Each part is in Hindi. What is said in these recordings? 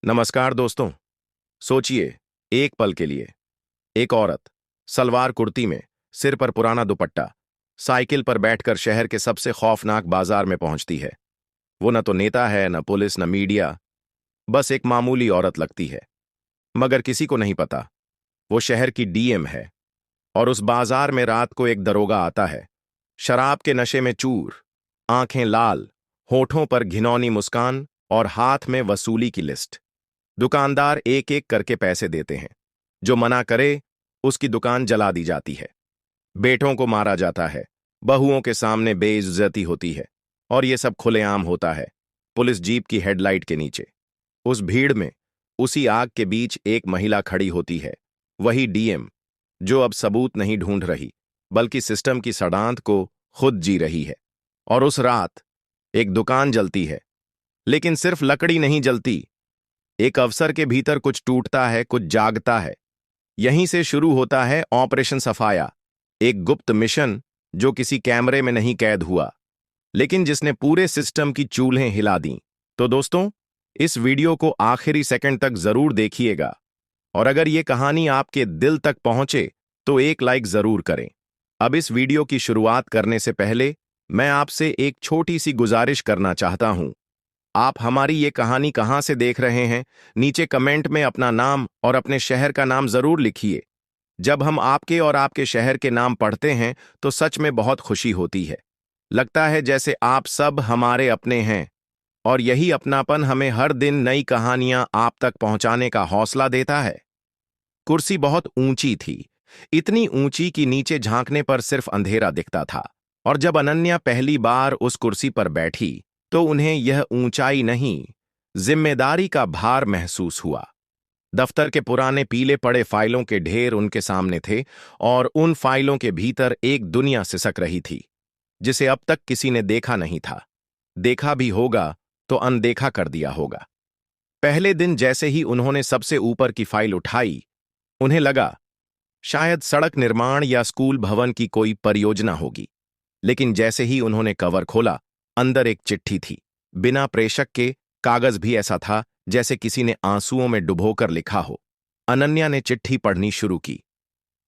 नमस्कार दोस्तों। सोचिए, एक पल के लिए एक औरत सलवार कुर्ती में, सिर पर पुराना दुपट्टा, साइकिल पर बैठकर शहर के सबसे खौफनाक बाजार में पहुंचती है। वो न तो नेता है, न पुलिस, न मीडिया, बस एक मामूली औरत लगती है। मगर किसी को नहीं पता वो शहर की डीएम है। और उस बाजार में रात को एक दरोगा आता है, शराब के नशे में चूर, आंखें लाल, होठों पर घिनौनी मुस्कान और हाथ में वसूली की लिस्ट। दुकानदार एक एक करके पैसे देते हैं। जो मना करे उसकी दुकान जला दी जाती है। बेटों को मारा जाता है, बहुओं के सामने बेइज्जती होती है। और ये सब खुलेआम होता है, पुलिस जीप की हेडलाइट के नीचे। उस भीड़ में, उसी आग के बीच एक महिला खड़ी होती है, वही डीएम, जो अब सबूत नहीं ढूंढ रही, बल्कि सिस्टम की सड़ांध को खुद जी रही है। और उस रात एक दुकान जलती है, लेकिन सिर्फ लकड़ी नहीं जलती। एक अफसर के भीतर कुछ टूटता है, कुछ जागता है। यहीं से शुरू होता है ऑपरेशन सफाया, एक गुप्त मिशन जो किसी कैमरे में नहीं कैद हुआ, लेकिन जिसने पूरे सिस्टम की चूल्हें हिला दी। तो दोस्तों, इस वीडियो को आखिरी सेकंड तक जरूर देखिएगा। और अगर ये कहानी आपके दिल तक पहुंचे तो एक लाइक जरूर करें। अब इस वीडियो की शुरुआत करने से पहले मैं आपसे एक छोटी सी गुजारिश करना चाहता हूं। आप हमारी ये कहानी कहां से देख रहे हैं, नीचे कमेंट में अपना नाम और अपने शहर का नाम जरूर लिखिए। जब हम आपके और आपके शहर के नाम पढ़ते हैं तो सच में बहुत खुशी होती है। लगता है जैसे आप सब हमारे अपने हैं। और यही अपनापन हमें हर दिन नई कहानियां आप तक पहुंचाने का हौसला देता है। कुर्सी बहुत ऊंची थी, इतनी ऊंची कि नीचे झांकने पर सिर्फ अंधेरा दिखता था। और जब अनन्या पहली बार उस कुर्सी पर बैठी तो उन्हें यह ऊंचाई नहीं, जिम्मेदारी का भार महसूस हुआ। दफ्तर के पुराने पीले पड़े फाइलों के ढेर उनके सामने थे, और उन फाइलों के भीतर एक दुनिया सिसक रही थी, जिसे अब तक किसी ने देखा नहीं था। देखा भी होगा तो अनदेखा कर दिया होगा। पहले दिन जैसे ही उन्होंने सबसे ऊपर की फाइल उठाई, उन्हें लगा शायद सड़क निर्माण या स्कूल भवन की कोई परियोजना होगी। लेकिन जैसे ही उन्होंने कवर खोला, अंदर एक चिट्ठी थी, बिना प्रेषक के। कागज भी ऐसा था जैसे किसी ने आंसुओं में डुबोकर लिखा हो। अनन्या ने चिट्ठी पढ़नी शुरू की।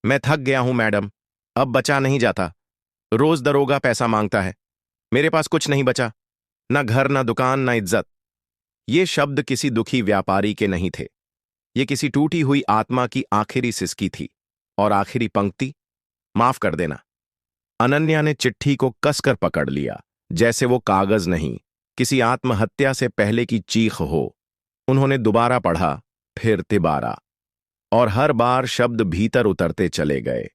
मैं थक गया हूं मैडम, अब बचा नहीं जाता। रोज दरोगा पैसा मांगता है, मेरे पास कुछ नहीं बचा, न घर, न दुकान, न इज्जत। ये शब्द किसी दुखी व्यापारी के नहीं थे, ये किसी टूटी हुई आत्मा की आखिरी सिसकी थी। और आखिरी पंक्ति, माफ कर देना। अनन्या ने चिट्ठी को कसकर पकड़ लिया, जैसे वो कागज नहीं, किसी आत्महत्या से पहले की चीख हो। उन्होंने दोबारा पढ़ा, फिर तिबारा, और हर बार शब्द भीतर उतरते चले गए।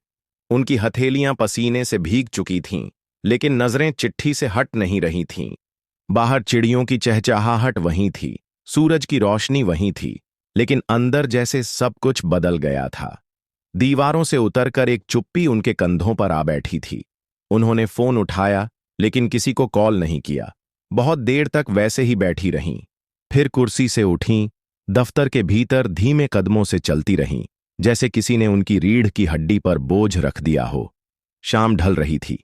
उनकी हथेलियां पसीने से भीग चुकी थीं, लेकिन नजरें चिट्ठी से हट नहीं रही थीं। बाहर चिड़ियों की चहचहाहट वहीं थी, सूरज की रोशनी वहीं थी, लेकिन अंदर जैसे सब कुछ बदल गया था। दीवारों से उतरकर एक चुप्पी उनके कंधों पर आ बैठी थी। उन्होंने फोन उठाया, लेकिन किसी को कॉल नहीं किया। बहुत देर तक वैसे ही बैठी रहीं, फिर कुर्सी से उठीं, दफ्तर के भीतर धीमे कदमों से चलती रहीं, जैसे किसी ने उनकी रीढ़ की हड्डी पर बोझ रख दिया हो। शाम ढल रही थी।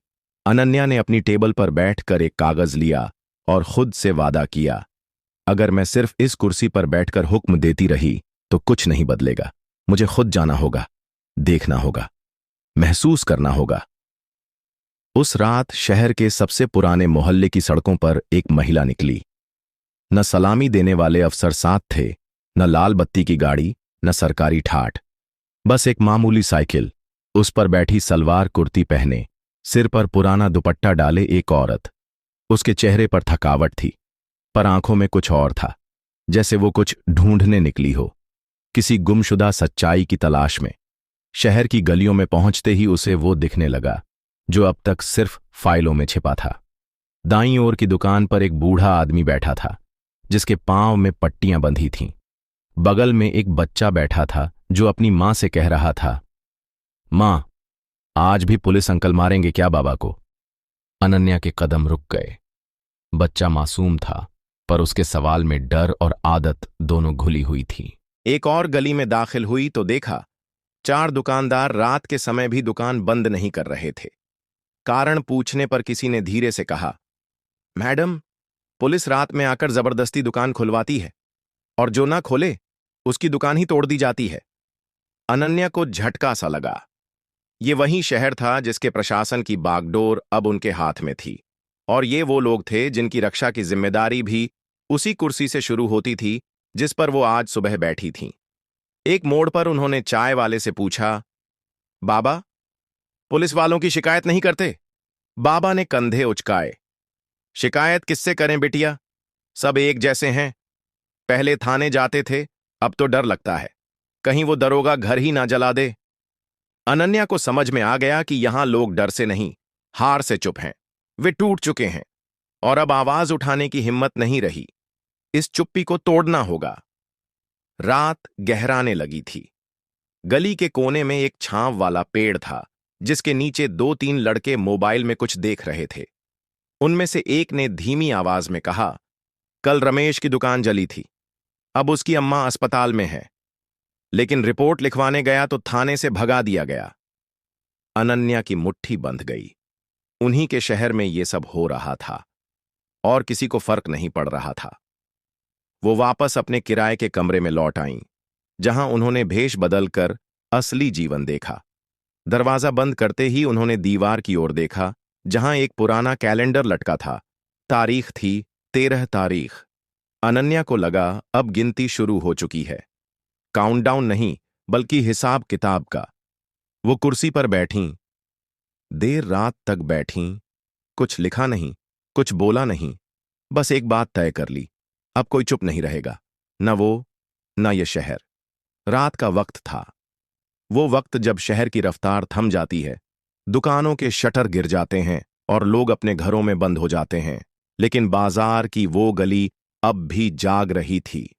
अनन्या ने अपनी टेबल पर बैठकर एक कागज लिया और खुद से वादा किया, अगर मैं सिर्फ इस कुर्सी पर बैठकर हुक्म देती रही तो कुछ नहीं बदलेगा। मुझे खुद जाना होगा, देखना होगा, महसूस करना होगा। उस रात शहर के सबसे पुराने मोहल्ले की सड़कों पर एक महिला निकली। न सलामी देने वाले अफसर साथ थे, न लाल बत्ती की गाड़ी, न सरकारी ठाठ। बस एक मामूली साइकिल, उस पर बैठी सलवार कुर्ती पहने, सिर पर पुराना दुपट्टा डाले एक औरत। उसके चेहरे पर थकावट थी, पर आंखों में कुछ और था, जैसे वो कुछ ढूंढने निकली हो, किसी गुमशुदा सच्चाई की तलाश में। शहर की गलियों में पहुंचते ही उसे वो दिखने लगा जो अब तक सिर्फ फाइलों में छिपा था। दाईं ओर की दुकान पर एक बूढ़ा आदमी बैठा था, जिसके पांव में पट्टियां बंधी थीं। बगल में एक बच्चा बैठा था जो अपनी मां से कह रहा था, मां, आज भी पुलिस अंकल मारेंगे क्या बाबा को? अनन्या के कदम रुक गए। बच्चा मासूम था, पर उसके सवाल में डर और आदत दोनों घुली हुई थी। एक और गली में दाखिल हुई तो देखा, 4 दुकानदार रात के समय भी दुकान बंद नहीं कर रहे थे। कारण पूछने पर किसी ने धीरे से कहा, मैडम, पुलिस रात में आकर जबरदस्ती दुकान खुलवाती है, और जो ना खोले उसकी दुकान ही तोड़ दी जाती है। अनन्या को झटका सा लगा। ये वही शहर था जिसके प्रशासन की बागडोर अब उनके हाथ में थी, और ये वो लोग थे जिनकी रक्षा की जिम्मेदारी भी उसी कुर्सी से शुरू होती थी जिस पर वो आज सुबह बैठी थीं। एक मोड़ पर उन्होंने चाय वाले से पूछा, बाबा, पुलिस वालों की शिकायत नहीं करते? बाबा ने कंधे उचकाए। शिकायत किससे करें बिटिया? सब एक जैसे हैं। पहले थाने जाते थे, अब तो डर लगता है कहीं वो दरोगा घर ही ना जला दे। अनन्या को समझ में आ गया कि यहां लोग डर से नहीं, हार से चुप हैं। वे टूट चुके हैं और अब आवाज उठाने की हिम्मत नहीं रही। इस चुप्पी को तोड़ना होगा। रात गहराने लगी थी। गली के कोने में एक छांव वाला पेड़ था जिसके नीचे 2-3 लड़के मोबाइल में कुछ देख रहे थे। उनमें से एक ने धीमी आवाज में कहा, कल रमेश की दुकान जली थी, अब उसकी अम्मा अस्पताल में है, लेकिन रिपोर्ट लिखवाने गया तो थाने से भगा दिया गया। अनन्या की मुट्ठी बंध गई। उन्हीं के शहर में ये सब हो रहा था और किसी को फर्क नहीं पड़ रहा था। वो वापस अपने किराए के कमरे में लौट आईं, जहां उन्होंने भेष बदलकर असली जीवन देखा। दरवाजा बंद करते ही उन्होंने दीवार की ओर देखा, जहां एक पुराना कैलेंडर लटका था। तारीख थी 13 तारीख। अनन्या को लगा अब गिनती शुरू हो चुकी है। काउंटडाउन नहीं, बल्कि हिसाब किताब का। वो कुर्सी पर बैठीं, देर रात तक बैठीं, कुछ लिखा नहीं, कुछ बोला नहीं, बस एक बात तय कर ली, अब कोई चुप नहीं रहेगा, न वो न ये शहर। रात का वक्त था, वो वक्त जब शहर की रफ्तार थम जाती है, दुकानों के शटर गिर जाते हैं और लोग अपने घरों में बंद हो जाते हैं। लेकिन बाजार की वो गली अब भी जाग रही थी,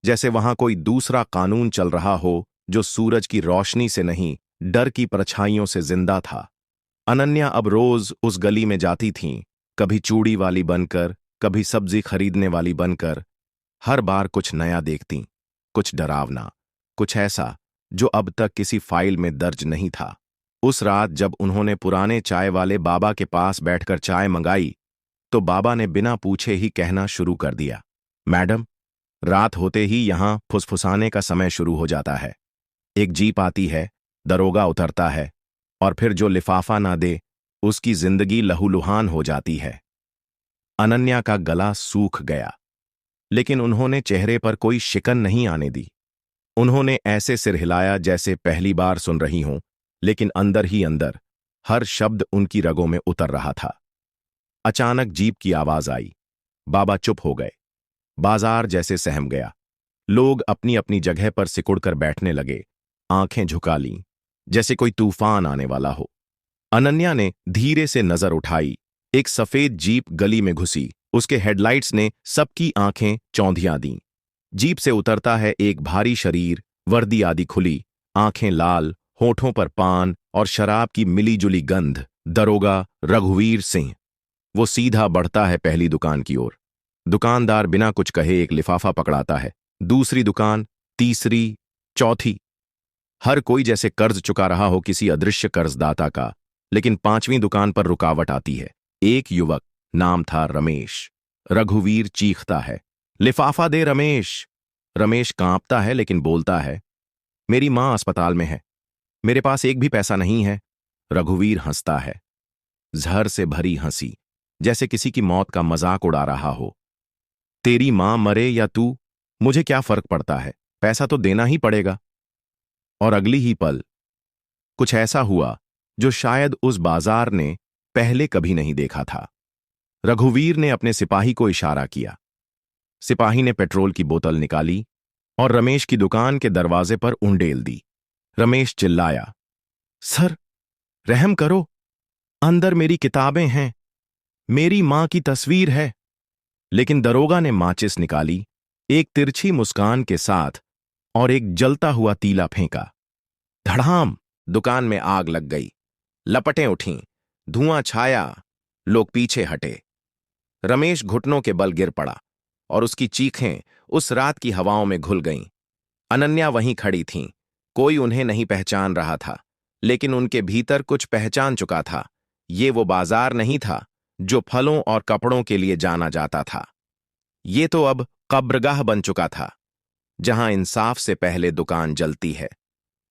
जैसे वहां कोई दूसरा कानून चल रहा हो जो सूरज की रोशनी से नहीं, डर की परछाइयों से जिंदा था। अनन्या अब रोज उस गली में जाती थीं, कभी चूड़ी वाली बनकर, कभी सब्जी खरीदने वाली बनकर। हर बार कुछ नया देखतीं, कुछ डरावना, कुछ ऐसा जो अब तक किसी फाइल में दर्ज नहीं था। उस रात जब उन्होंने पुराने चाय वाले बाबा के पास बैठकर चाय मंगाई, तो बाबा ने बिना पूछे ही कहना शुरू कर दिया, मैडम, रात होते ही यहां फुसफुसाने का समय शुरू हो जाता है। एक जीप आती है, दरोगा उतरता है, और फिर जो लिफाफा ना दे उसकी जिंदगी लहूलुहान हो जाती है। अनन्या का गला सूख गया, लेकिन उन्होंने चेहरे पर कोई शिकन नहीं आने दी। उन्होंने ऐसे सिर हिलाया जैसे पहली बार सुन रही हों, लेकिन अंदर ही अंदर हर शब्द उनकी रगों में उतर रहा था। अचानक जीप की आवाज आई। बाबा चुप हो गए। बाजार जैसे सहम गया। लोग अपनी अपनी जगह पर सिकुड़कर बैठने लगे, आंखें झुका लीं, जैसे कोई तूफान आने वाला हो। अनन्या ने धीरे से नजर उठाई। एक सफेद जीप गली में घुसी। उसके हेडलाइट्स ने सबकी आंखें चौंधिया दीं। जीप से उतरता है एक भारी शरीर, वर्दी आदि खुली, आंखें लाल, होठों पर पान और शराब की मिलीजुली गंध। दरोगा रघुवीर सिंह। वो सीधा बढ़ता है पहली दुकान की ओर। दुकानदार बिना कुछ कहे एक लिफाफा पकड़ाता है। दूसरी दुकान, तीसरी, चौथी। हर कोई जैसे कर्ज चुका रहा हो किसी अदृश्य कर्जदाता का। लेकिन 5वीं दुकान पर रुकावट आती है। एक युवक, नाम था रमेश। रघुवीर चीखता है, लिफाफा दे रमेश। रमेश कांपता है लेकिन बोलता है, मेरी मां अस्पताल में है, मेरे पास एक भी पैसा नहीं है। रघुवीर हंसता है, जहर से भरी हंसी, जैसे किसी की मौत का मजाक उड़ा रहा हो। तेरी मां मरे या तू, मुझे क्या फर्क पड़ता है, पैसा तो देना ही पड़ेगा। और अगली ही पल कुछ ऐसा हुआ जो शायद उस बाजार ने पहले कभी नहीं देखा था। रघुवीर ने अपने सिपाही को इशारा किया। सिपाही ने पेट्रोल की बोतल निकाली और रमेश की दुकान के दरवाजे पर उंडेल दी। रमेश चिल्लाया, सर, रहम करो, अंदर मेरी किताबें हैं, मेरी मां की तस्वीर है। लेकिन दरोगा ने माचिस निकाली, एक तिरछी मुस्कान के साथ, और एक जलता हुआ तीला फेंका। धड़ाम! दुकान में आग लग गई। लपटें उठीं, धुआं छाया, लोग पीछे हटे। रमेश घुटनों के बल गिर पड़ा और उसकी चीखें उस रात की हवाओं में घुल गईं। अनन्या वहीं खड़ी थीं। कोई उन्हें नहीं पहचान रहा था, लेकिन उनके भीतर कुछ पहचान चुका था। ये वो बाजार नहीं था जो फलों और कपड़ों के लिए जाना जाता था। ये तो अब कब्रगाह बन चुका था। जहां इंसाफ से पहले दुकान जलती है।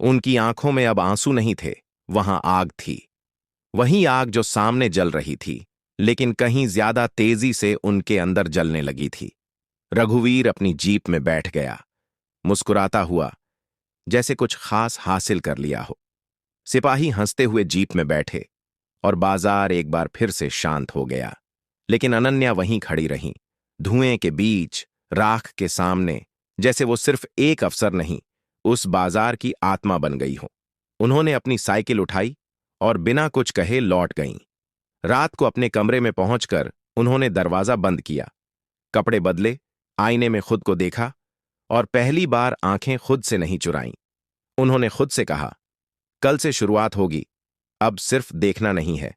उनकी आंखों में अब आंसू नहीं थे, वहां आग थी। वही आग जो सामने जल रही थी, लेकिन कहीं ज्यादा तेजी से उनके अंदर जलने लगी थी। रघुवीर अपनी जीप में बैठ गया, मुस्कुराता हुआ, जैसे कुछ खास हासिल कर लिया हो। सिपाही हंसते हुए जीप में बैठे और बाजार एक बार फिर से शांत हो गया। लेकिन अनन्या वहीं खड़ी रहीं, धुएं के बीच, राख के सामने, जैसे वो सिर्फ एक अफसर नहीं, उस बाजार की आत्मा बन गई हो। उन्होंने अपनी साइकिल उठाई और बिना कुछ कहे लौट गईं। रात को अपने कमरे में पहुंचकर उन्होंने दरवाजा बंद किया, कपड़े बदले, आईने में खुद को देखा और पहली बार आंखें खुद से नहीं चुराईं। उन्होंने खुद से कहा, कल से शुरुआत होगी, अब सिर्फ देखना नहीं है,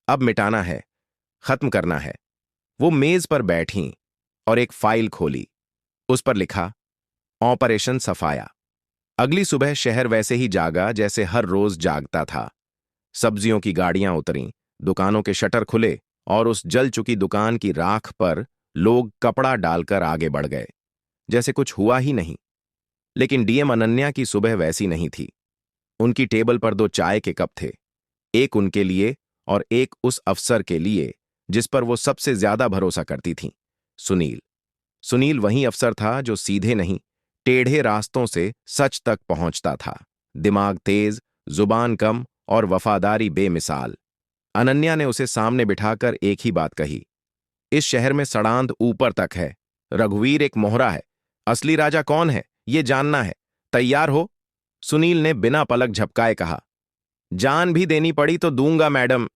अब मिटाना है, खत्म करना है। वो मेज पर बैठीं और एक फाइल खोली। उस पर लिखा, ऑपरेशन सफाया। अगली सुबह शहर वैसे ही जागा जैसे हर रोज जागता था। सब्जियों की गाड़ियां उतरीं, दुकानों के शटर खुले और उस जल चुकी दुकान की राख पर लोग कपड़ा डालकर आगे बढ़ गए, जैसे कुछ हुआ ही नहीं। लेकिन डीएम अनन्या की सुबह वैसी नहीं थी। उनकी टेबल पर दो चाय के कप थे, एक उनके लिए और एक उस अफसर के लिए जिस पर वो सबसे ज्यादा भरोसा करती थीं, सुनील। सुनील वही अफसर था जो सीधे नहीं, टेढ़े रास्तों से सच तक पहुंचता था। दिमाग तेज, जुबान कम और वफादारी बेमिसाल। अनन्या ने उसे सामने बिठाकर एक ही बात कही, इस शहर में सड़ांध ऊपर तक है। रघुवीर एक मोहरा है, असली राजा कौन है ये जानना है। तैयार हो? सुनील ने बिना पलक झपकाए कहा। जान भी देनी पड़ी तो दूंगा मैडम,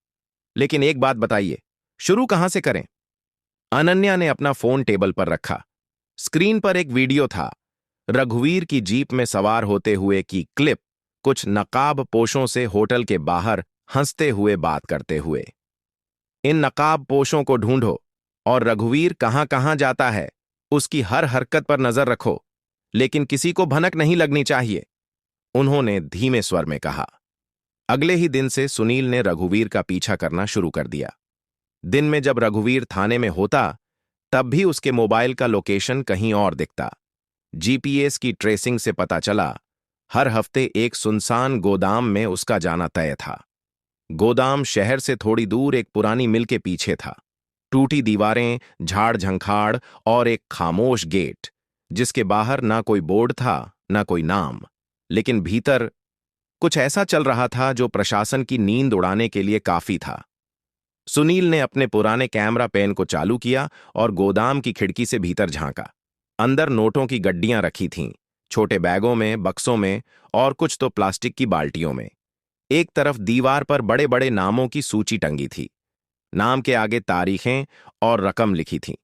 लेकिन एक बात बताइए, शुरू कहां से करें? अनन्या ने अपना फोन टेबल पर रखा। स्क्रीन पर एक वीडियो था, रघुवीर की जीप में सवार होते हुए की क्लिप, कुछ नकाब पोशों से होटल के बाहर हंसते हुए बात करते हुए। इन नकाब पोशों को ढूंढो और रघुवीर कहां कहां जाता है उसकी हर हरकत पर नजर रखो, लेकिन किसी को भनक नहीं लगनी चाहिए, उन्होंने धीमे स्वर में कहा। अगले ही दिन से सुनील ने रघुवीर का पीछा करना शुरू कर दिया। दिन में जब रघुवीर थाने में होता, तब भी उसके मोबाइल का लोकेशन कहीं और दिखता। जीपीएस की ट्रेसिंग से पता चला, हर हफ्ते एक सुनसान गोदाम में उसका जाना तय था। गोदाम शहर से थोड़ी दूर एक पुरानी मिल के पीछे था। टूटी दीवारें, झाड़ झंखाड़ और एक खामोश गेट, जिसके बाहर ना कोई बोर्ड था ना कोई नाम, लेकिन भीतर कुछ ऐसा चल रहा था जो प्रशासन की नींद उड़ाने के लिए काफी था। सुनील ने अपने पुराने कैमरा पेन को चालू किया और गोदाम की खिड़की से भीतर झांका। अंदर नोटों की गड्डियां रखी थीं, छोटे बैगों में, बक्सों में और कुछ तो प्लास्टिक की बाल्टियों में। एक तरफ दीवार पर बड़े बड़े नामों की सूची टंगी थी। नाम के आगे तारीखें और रकम लिखी थी।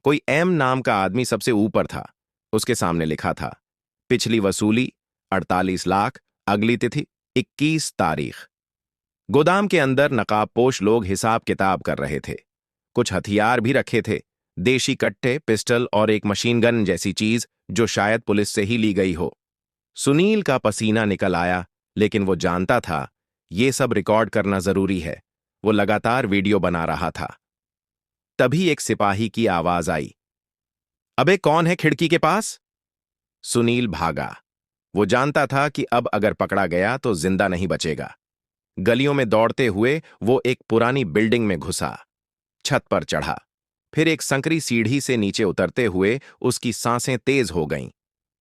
कोई एम नाम का आदमी सबसे ऊपर था। उसके सामने लिखा था, पिछली वसूली 48 लाख, अगली तिथि 21 तारीख। गोदाम के अंदर नकाबपोश लोग हिसाब किताब कर रहे थे। कुछ हथियार भी रखे थे, देशी कट्टे, पिस्टल और एक मशीन गन जैसी चीज जो शायद पुलिस से ही ली गई हो। सुनील का पसीना निकल आया, लेकिन वो जानता था ये सब रिकॉर्ड करना जरूरी है। वो लगातार वीडियो बना रहा था। तभी एक सिपाही की आवाज आई, अबे कौन है खिड़की के पास? सुनील भागा। वो जानता था कि अब अगर पकड़ा गया तो जिंदा नहीं बचेगा। गलियों में दौड़ते हुए वो एक पुरानी बिल्डिंग में घुसा, छत पर चढ़ा, फिर एक संकरी सीढ़ी से नीचे उतरते हुए उसकी सांसें तेज हो गईं,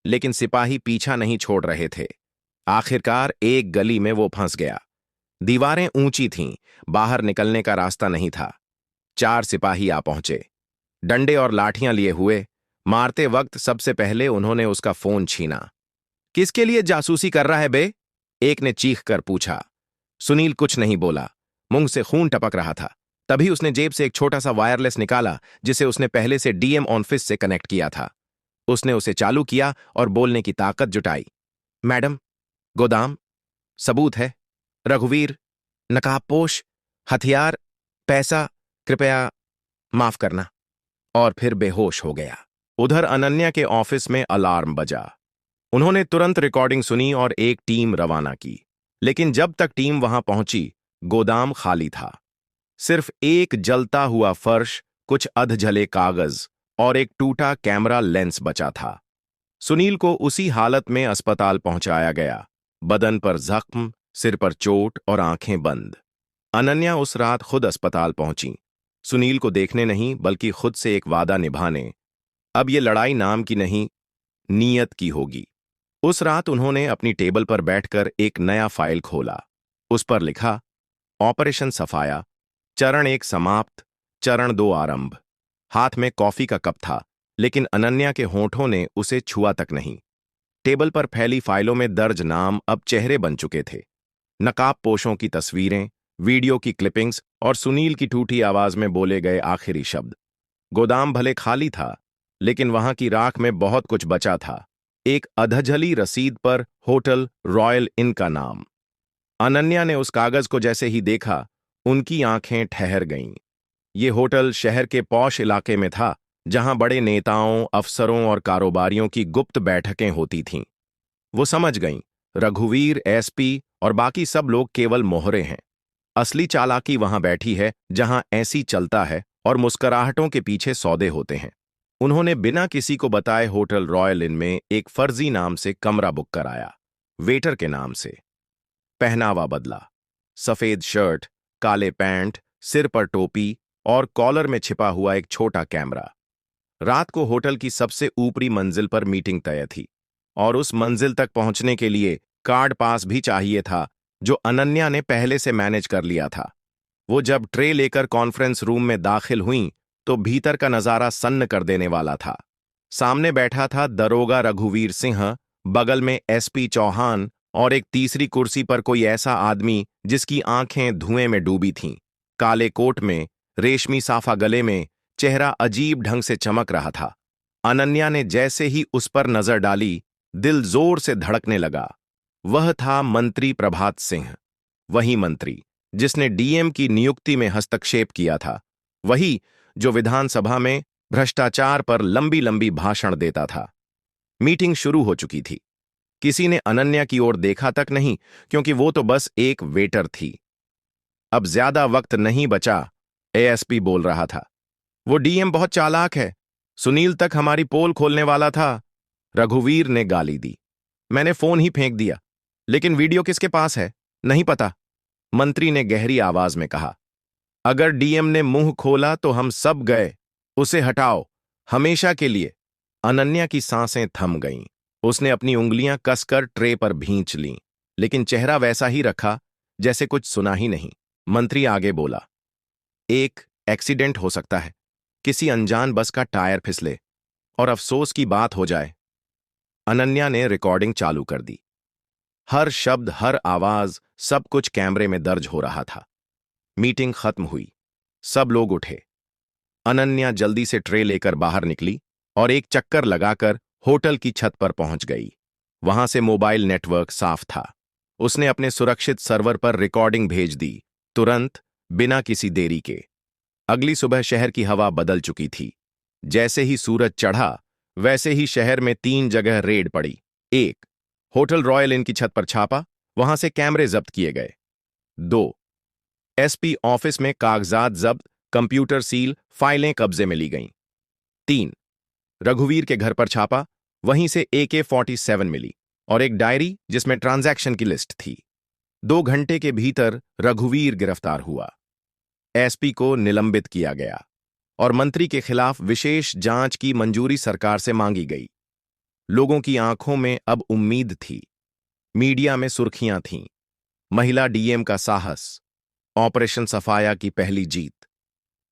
लेकिन सिपाही पीछा नहीं छोड़ रहे थे। आखिरकार एक गली में वो फंस गया। दीवारें ऊंची थीं, बाहर निकलने का रास्ता नहीं था। 4 सिपाही आ पहुंचे, डंडे और लाठियां लिए हुए। मारते वक्त सबसे पहले उन्होंने उसका फोन छीना। किसके लिए जासूसी कर रहा है बे? एक ने चीख कर पूछा। सुनील कुछ नहीं बोला, मुंह से खून टपक रहा था। तभी उसने जेब से एक छोटा सा वायरलेस निकाला, जिसे उसने पहले से डीएम ऑफिस से कनेक्ट किया था। उसने उसे चालू किया और बोलने की ताकत जुटाई। मैडम, गोदाम, सबूत है, रघुवीर, नकाबपोश, हथियार, पैसा, कृपया माफ करना। और फिर बेहोश हो गया। उधर अनन्या के ऑफिस में अलार्म बजा। उन्होंने तुरंत रिकॉर्डिंग सुनी और एक टीम रवाना की। लेकिन जब तक टीम वहां पहुंची, गोदाम खाली था। सिर्फ एक जलता हुआ फर्श, कुछ अधजले कागज और एक टूटा कैमरा लेंस बचा था। सुनील को उसी हालत में अस्पताल पहुंचाया गया, बदन पर जख्म, सिर पर चोट और आंखें बंद। अनन्या उस रात खुद अस्पताल पहुंची, सुनील को देखने नहीं बल्कि खुद से एक वादा निभाने। अब ये लड़ाई नाम की नहीं, नीयत की होगी। उस रात उन्होंने अपनी टेबल पर बैठकर एक नया फाइल खोला। उस पर लिखा, ऑपरेशन सफाया, चरण 1 समाप्त, चरण 2 आरंभ। हाथ में कॉफी का कप था, लेकिन अनन्या के होंठों ने उसे छुआ तक नहीं। टेबल पर फैली फाइलों में दर्ज नाम अब चेहरे बन चुके थे। नकाबपोशों की तस्वीरें, वीडियो की क्लिपिंग्स और सुनील की टूटी आवाज में बोले गए आखिरी शब्द। गोदाम भले खाली था, लेकिन वहां की राख में बहुत कुछ बचा था। एक अधजली रसीद पर होटल रॉयल इन का नाम। अनन्या ने उस कागज को जैसे ही देखा, उनकी आंखें ठहर गईं। ये होटल शहर के पॉश इलाके में था, जहां बड़े नेताओं, अफसरों और कारोबारियों की गुप्त बैठकें होती थीं। वो समझ गईं, रघुवीर, एसपी और बाकी सब लोग केवल मोहरे हैं। असली चालाकी वहां बैठी है जहां ऐसी चलता है और मुस्कुराहटों के पीछे सौदे होते हैं। उन्होंने बिना किसी को बताए होटल रॉयल इन में एक फर्जी नाम से कमरा बुक कराया, वेटर के नाम से। पहनावा बदला, सफेद शर्ट, काले पैंट, सिर पर टोपी और कॉलर में छिपा हुआ एक छोटा कैमरा। रात को होटल की सबसे ऊपरी मंजिल पर मीटिंग तय थी, और उस मंजिल तक पहुंचने के लिए कार्ड पास भी चाहिए था, जो अनन्या ने पहले से मैनेज कर लिया था। वो जब ट्रे लेकर कॉन्फ्रेंस रूम में दाखिल हुईं, तो भीतर का नजारा सन्न कर देने वाला था। सामने बैठा था दरोगा रघुवीर सिंह, बगल में एसपी चौहान और एक तीसरी कुर्सी पर कोई ऐसा आदमी जिसकी आंखें धुएं में डूबी थीं। काले कोट में, रेशमी साफा गले में, चेहरा अजीब ढंग से चमक रहा था। अनन्या ने जैसे ही उस पर नजर डाली, दिल जोर से धड़कने लगा। वह था मंत्री प्रभात सिंह, वही मंत्री जिसने डीएम की नियुक्ति में हस्तक्षेप किया था, वही जो विधानसभा में भ्रष्टाचार पर लंबी लंबी भाषण देता था। मीटिंग शुरू हो चुकी थी। किसी ने अनन्या की ओर देखा तक नहीं, क्योंकि वो तो बस एक वेटर थी। अब ज्यादा वक्त नहीं बचा, एएसपी बोल रहा था। वो डीएम बहुत चालाक है, सुनील तक हमारी पोल खोलने वाला था। रघुवीर ने गाली दी। मैंने फोन ही फेंक दिया, लेकिन वीडियो किसके पास है नहीं पता, मंत्री ने गहरी आवाज में कहा। अगर डीएम ने मुंह खोला तो हम सब गए, उसे हटाओ, हमेशा के लिए। अनन्या की सांसें थम गईं। उसने अपनी उंगलियां कसकर ट्रे पर भींच लीं, लेकिन चेहरा वैसा ही रखा जैसे कुछ सुना ही नहीं। मंत्री आगे बोला, एक एक्सीडेंट हो सकता है, किसी अनजान बस का टायर फिसले और अफसोस की बात हो जाए। अनन्या ने रिकॉर्डिंग चालू कर दी। हर शब्द, हर आवाज, सब कुछ कैमरे में दर्ज हो रहा था। मीटिंग खत्म हुई, सब लोग उठे। अनन्या जल्दी से ट्रे लेकर बाहर निकली और एक चक्कर लगाकर होटल की छत पर पहुंच गई। वहां से मोबाइल नेटवर्क साफ था। उसने अपने सुरक्षित सर्वर पर रिकॉर्डिंग भेज दी, तुरंत, बिना किसी देरी के। अगली सुबह शहर की हवा बदल चुकी थी। जैसे ही सूरज चढ़ा, वैसे ही शहर में 3 जगह रेड पड़ी। 1, होटल रॉयल इन की छत पर छापा, वहां से कैमरे जब्त किए गए। 2, एसपी ऑफिस में कागजात जब्त, कंप्यूटर सील, फाइलें कब्जे में ली गईं। 3, रघुवीर के घर पर छापा, वहीं से AK-47 मिली और एक डायरी जिसमें ट्रांजैक्शन की लिस्ट थी। 2 घंटे के भीतर रघुवीर गिरफ्तार हुआ। एसपी को निलंबित किया गया और मंत्री के खिलाफ विशेष जांच की मंजूरी सरकार से मांगी गई। लोगों की आंखों में अब उम्मीद थी, मीडिया में सुर्खियां थीं। महिला डीएम का साहस, ऑपरेशन सफाया की पहली जीत,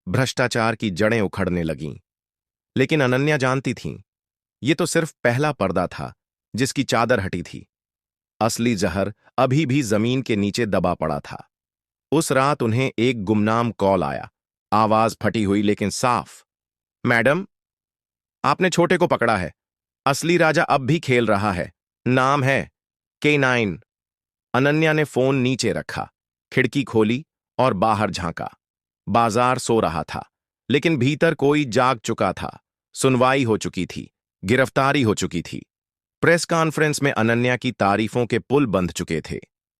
भ्रष्टाचार की जड़ें उखड़ने लगीं। लेकिन अनन्या जानती थीं, ये तो सिर्फ पहला पर्दा था जिसकी चादर हटी थी। असली जहर अभी भी जमीन के नीचे दबा पड़ा था। उस रात उन्हें एक गुमनाम कॉल आया, आवाज फटी हुई लेकिन साफ। मैडम, आपने छोटे को पकड़ा है, असली राजा अब भी खेल रहा है, नाम है K9। अनन्या ने फोन नीचे रखा, खिड़की खोली और बाहर झांका। बाजार सो रहा था, लेकिन भीतर कोई जाग चुका था। सुनवाई हो चुकी थी, गिरफ्तारी हो चुकी थी। प्रेस कॉन्फ्रेंस में अनन्या की तारीफों के पुल बंध चुके थे,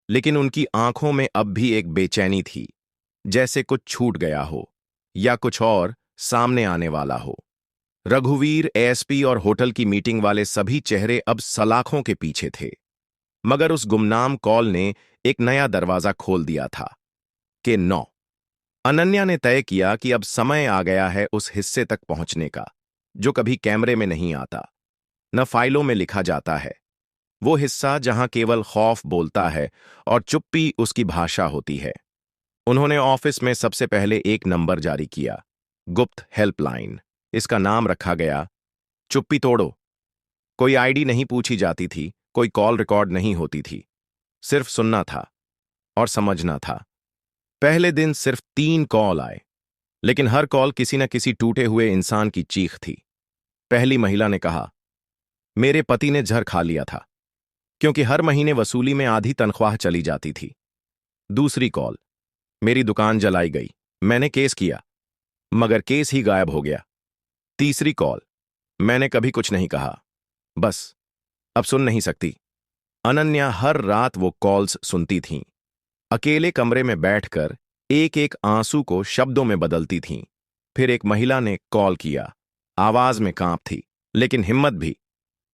लेकिन उनकी आंखों में अब भी एक बेचैनी थी, जैसे कुछ छूट गया हो या कुछ और सामने आने वाला हो। रघुवीर, एएसपी और होटल की मीटिंग वाले सभी चेहरे अब सलाखों के पीछे थे। मगर उस गुमनाम कॉल ने एक नया दरवाजा खोल दिया था। कि 9। अनन्या ने तय किया कि अब समय आ गया है उस हिस्से तक पहुंचने का जो कभी कैमरे में नहीं आता, न फाइलों में लिखा जाता है। वो हिस्सा जहां केवल खौफ बोलता है और चुप्पी उसकी भाषा होती है। उन्होंने ऑफिस में सबसे पहले एक नंबर जारी किया, गुप्त हेल्पलाइन। इसका नाम रखा गया चुप्पी तोड़ो। कोई आईडी नहीं पूछी जाती थी, कोई कॉल रिकॉर्ड नहीं होती थी। सिर्फ सुनना था और समझना था। पहले दिन सिर्फ 3 कॉल आए, लेकिन हर कॉल किसी न किसी टूटे हुए इंसान की चीख थी। पहली महिला ने कहा, मेरे पति ने जहर खा लिया था, क्योंकि हर महीने वसूली में आधी तनख्वाह चली जाती थी। दूसरी कॉल, मेरी दुकान जलाई गई, मैंने केस किया, मगर केस ही गायब हो गया। तीसरी कॉल, मैंने कभी कुछ नहीं कहा, बस अब सुन नहीं सकती। अनन्या हर रात वो कॉल्स सुनती थीं, अकेले कमरे में बैठकर एक एक आंसू को शब्दों में बदलती थीं। फिर एक महिला ने कॉल किया, आवाज में कांप थी, लेकिन हिम्मत भी।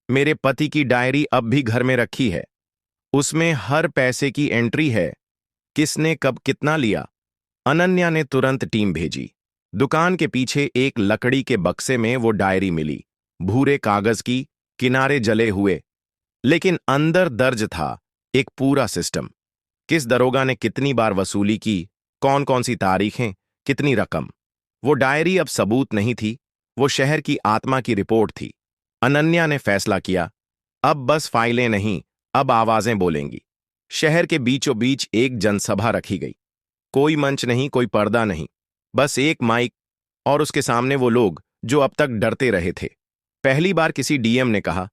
मेरे पति की डायरी अब भी घर में रखी है, उसमें हर पैसे की एंट्री है, किसने कब कितना लिया। अनन्या ने तुरंत टीम भेजी। दुकान के पीछे एक लकड़ी के बक्से में वो डायरी मिली, भूरे कागज की, किनारे जले हुए, लेकिन अंदर दर्ज था एक पूरा सिस्टम। किस दरोगा ने कितनी बार वसूली की, कौन कौन सी तारीखें, कितनी रकम। वो डायरी अब सबूत नहीं थी, वो शहर की आत्मा की रिपोर्ट थी। अनन्या ने फैसला किया, अब बस फाइलें नहीं, अब आवाजें बोलेंगी। शहर के बीचों बीच एक जनसभा रखी गई। कोई मंच नहीं, कोई पर्दा नहीं, बस एक माइक और उसके सामने वो लोग जो अब तक डरते रहे थे। पहली बार किसी डीएम ने कहा,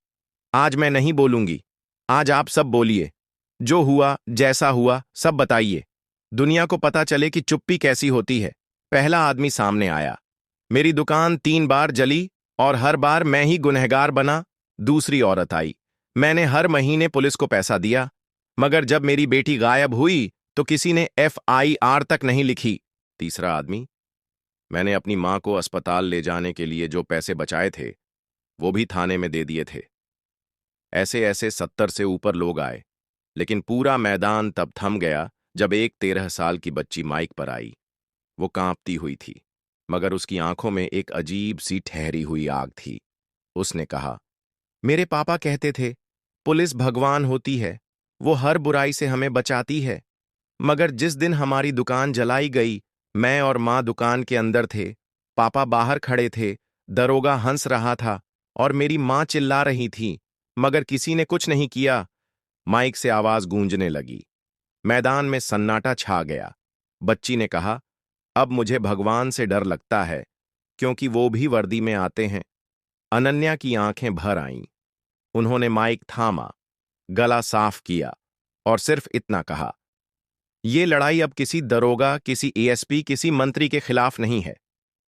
आज मैं नहीं बोलूंगी, आज आप सब बोलिए। जो हुआ, जैसा हुआ, सब बताइए। दुनिया को पता चले कि चुप्पी कैसी होती है। पहला आदमी सामने आया, मेरी दुकान 3 बार जली और हर बार मैं ही गुनहगार बना। दूसरी औरत आई, मैंने हर महीने पुलिस को पैसा दिया, मगर जब मेरी बेटी गायब हुई तो किसी ने FIR तक नहीं लिखी। तीसरा आदमी, मैंने अपनी मां को अस्पताल ले जाने के लिए जो पैसे बचाए थे वो भी थाने में दे दिए थे। ऐसे ऐसे 70 से ऊपर लोग आए, लेकिन पूरा मैदान तब थम गया जब एक 13 साल की बच्ची माइक पर आई। वो कांपती हुई थी, मगर उसकी आंखों में एक अजीब सी ठहरी हुई आग थी। उसने कहा, मेरे पापा कहते थे पुलिस भगवान होती है, वो हर बुराई से हमें बचाती है। मगर जिस दिन हमारी दुकान जलाई गई, मैं और मां दुकान के अंदर थे, पापा बाहर खड़े थे, दरोगा हंस रहा था और मेरी मां चिल्ला रही थी, मगर किसी ने कुछ नहीं किया। माइक से आवाज गूंजने लगी। मैदान में सन्नाटा छा गया। बच्ची ने कहा, अब मुझे भगवान से डर लगता है, क्योंकि वो भी वर्दी में आते हैं। अनन्या की आंखें भर आईं। उन्होंने माइक थामा, गला साफ किया और सिर्फ इतना कहा, ये लड़ाई अब किसी दरोगा, किसी ASP, किसी मंत्री के खिलाफ नहीं है।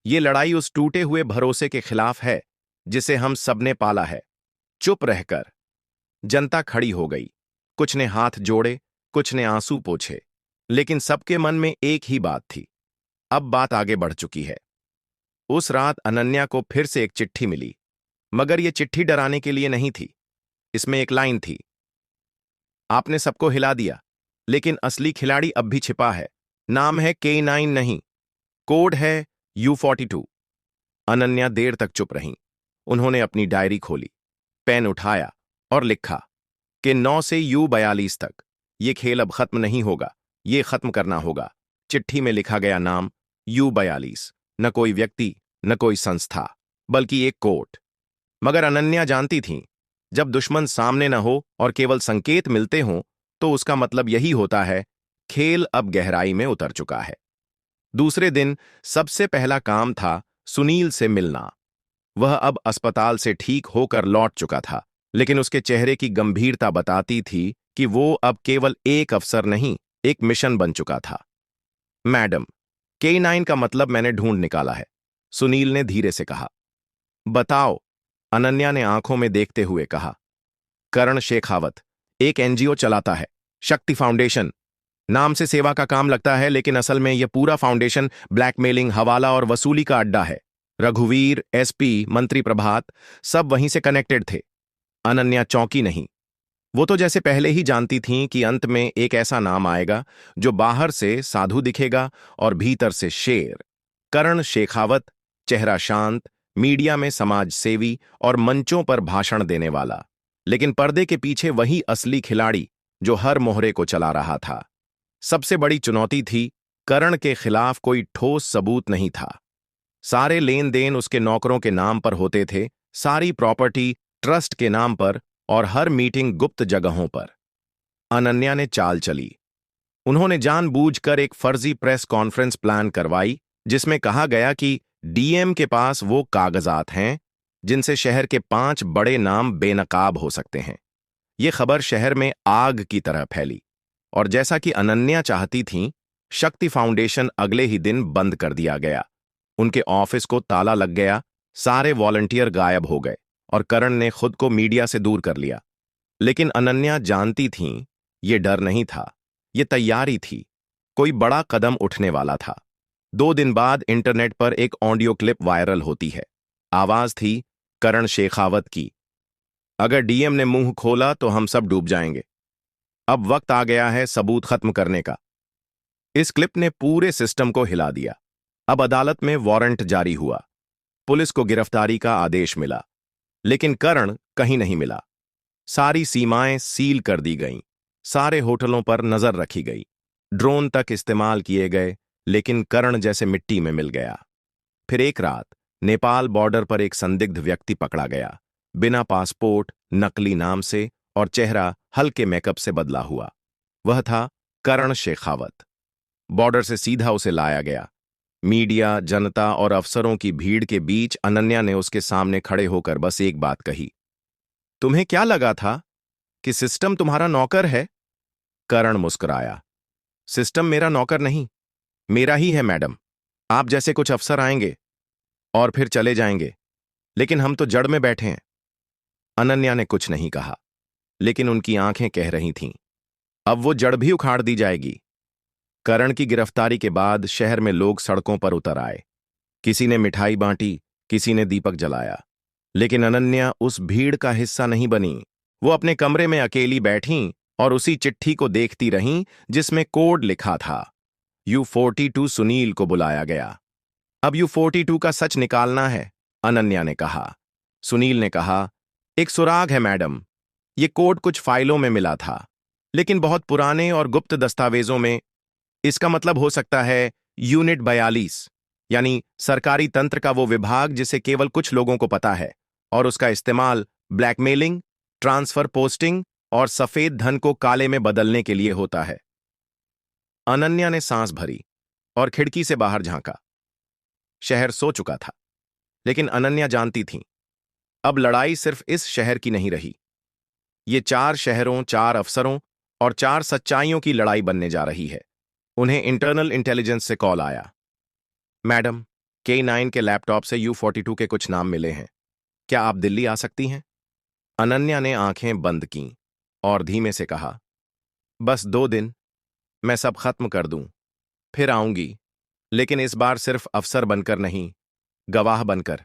ये लड़ाई उस टूटे हुए भरोसे के खिलाफ है जिसे हम सबने पाला है। चुप रहकर जनता खड़ी हो गई। कुछ ने हाथ जोड़े, कुछ ने आंसू पोंछे, लेकिन सबके मन में एक ही बात थी, अब बात आगे बढ़ चुकी है। उस रात अनन्या को फिर से एक चिट्ठी मिली, मगर यह चिट्ठी डराने के लिए नहीं थी। इसमें एक लाइन थी, आपने सबको हिला दिया, लेकिन असली खिलाड़ी अब भी छिपा है। नाम है K9 नहीं, कोड है U42। अनन्या देर तक चुप रहीं। उन्होंने अपनी डायरी खोली, पेन उठाया और लिखा कि 9 से U42 तक। ये खेल अब खत्म नहीं होगा, ये खत्म करना होगा। चिट्ठी में लिखा गया नाम U42, न कोई व्यक्ति, न कोई संस्था, बल्कि एक कोर्ट। मगर अनन्या जानती थीं, जब दुश्मन सामने न हो और केवल संकेत मिलते हों, तो उसका मतलब यही होता है, खेल अब गहराई में उतर चुका है। दूसरे दिन सबसे पहला काम था सुनील से मिलना। वह अब अस्पताल से ठीक होकर लौट चुका था, लेकिन उसके चेहरे की गंभीरता बताती थी कि वो अब केवल एक अफसर नहीं, एक मिशन बन चुका था। मैडम, K9 का मतलब मैंने ढूंढ निकाला है, सुनील ने धीरे से कहा। बताओ, अनन्या ने आंखों में देखते हुए कहा। करण शेखावत एक NGO चलाता है, शक्ति फाउंडेशन। नाम से सेवा का काम लगता है, लेकिन असल में यह पूरा फाउंडेशन ब्लैकमेलिंग, हवाला और वसूली का अड्डा है। रघुवीर, एसपी, मंत्री प्रभात, सब वहीं से कनेक्टेड थे। अनन्या चौंकी नहीं। वो तो जैसे पहले ही जानती थीं कि अंत में एक ऐसा नाम आएगा जो बाहर से साधु दिखेगा और भीतर से शेर। करण शेखावत, चेहरा शांत, मीडिया में समाज सेवी और मंचों पर भाषण देने वाला। लेकिन पर्दे के पीछे वही असली खिलाड़ी जो हर मोहरे को चला रहा था। सबसे बड़ी चुनौती थी, करण के खिलाफ कोई ठोस सबूत नहीं था। सारे लेन देन उसके नौकरों के नाम पर होते थे, सारी प्रॉपर्टी ट्रस्ट के नाम पर और हर मीटिंग गुप्त जगहों पर। अनन्या ने चाल चली। उन्होंने जानबूझकर एक फर्जी प्रेस कॉन्फ्रेंस प्लान करवाई जिसमें कहा गया कि डीएम के पास वो कागजात हैं जिनसे शहर के 5 बड़े नाम बेनकाब हो सकते हैं। ये खबर शहर में आग की तरह फैली और जैसा कि अनन्या चाहती थीं, शक्ति फाउंडेशन अगले ही दिन बंद कर दिया गया। उनके ऑफिस को ताला लग गया, सारे वॉलंटियर गायब हो गए और करण ने खुद को मीडिया से दूर कर लिया। लेकिन अनन्या जानती थीं, ये डर नहीं था, ये तैयारी थी। कोई बड़ा कदम उठने वाला था। 2 दिन बाद इंटरनेट पर एक ऑडियो क्लिप वायरल होती है। आवाज थी करण शेखावत की। अगर डीएम ने मुंह खोला तो हम सब डूब जाएंगे। अब वक्त आ गया है सबूत खत्म करने का। इस क्लिप ने पूरे सिस्टम को हिला दिया। अब अदालत में वारंट जारी हुआ, पुलिस को गिरफ्तारी का आदेश मिला, लेकिन करण कहीं नहीं मिला। सारी सीमाएं सील कर दी गईं, सारे होटलों पर नजर रखी गई, ड्रोन तक इस्तेमाल किए गए, लेकिन करण जैसे मिट्टी में मिल गया। फिर एक रात नेपाल बॉर्डर पर एक संदिग्ध व्यक्ति पकड़ा गया, बिना पासपोर्ट, नकली नाम से और चेहरा हल्के मेकअप से बदला हुआ। वह था करण शेखावत। बॉर्डर से सीधा उसे लाया गया। मीडिया, जनता और अफसरों की भीड़ के बीच अनन्या ने उसके सामने खड़े होकर बस एक बात कही, तुम्हें क्या लगा था कि सिस्टम तुम्हारा नौकर है? करण मुस्कुराया, सिस्टम मेरा नौकर नहीं, मेरा ही है मैडम। आप जैसे कुछ अफसर आएंगे और फिर चले जाएंगे, लेकिन हम तो जड़ में बैठे हैं। अनन्या ने कुछ नहीं कहा, लेकिन उनकी आंखें कह रही थीं, अब वो जड़ भी उखाड़ दी जाएगी। करण की गिरफ्तारी के बाद शहर में लोग सड़कों पर उतर आए। किसी ने मिठाई बांटी, किसी ने दीपक जलाया, लेकिन अनन्या उस भीड़ का हिस्सा नहीं बनी। वो अपने कमरे में अकेली बैठीं और उसी चिट्ठी को देखती रहीं जिसमें कोड लिखा था। U42 सुनील को बुलाया गया। अब U42 का सच निकालना है, अनन्या ने कहा। सुनील ने कहा, एक सुराग है मैडम, ये कोड कुछ फाइलों में मिला था, लेकिन बहुत पुराने और गुप्त दस्तावेजों में। इसका मतलब हो सकता है यूनिट 42, यानी सरकारी तंत्र का वो विभाग जिसे केवल कुछ लोगों को पता है, और उसका इस्तेमाल ब्लैकमेलिंग, ट्रांसफर पोस्टिंग और सफेद धन को काले में बदलने के लिए होता है। अनन्या ने सांस भरी और खिड़की से बाहर झांका। शहर सो चुका था, लेकिन अनन्या जानती थी, अब लड़ाई सिर्फ इस शहर की नहीं रही। ये 4 शहरों, 4 अफसरों और 4 सच्चाइयों की लड़ाई बनने जा रही है। उन्हें इंटरनल इंटेलिजेंस से कॉल आया, मैडम, K9 के लैपटॉप से U42 के कुछ नाम मिले हैं, क्या आप दिल्ली आ सकती हैं? अनन्या ने आंखें बंद कीं और धीमे से कहा, बस 2 दिन, मैं सब खत्म कर दूं, फिर आऊंगी, लेकिन इस बार सिर्फ अफसर बनकर नहीं, गवाह बनकर।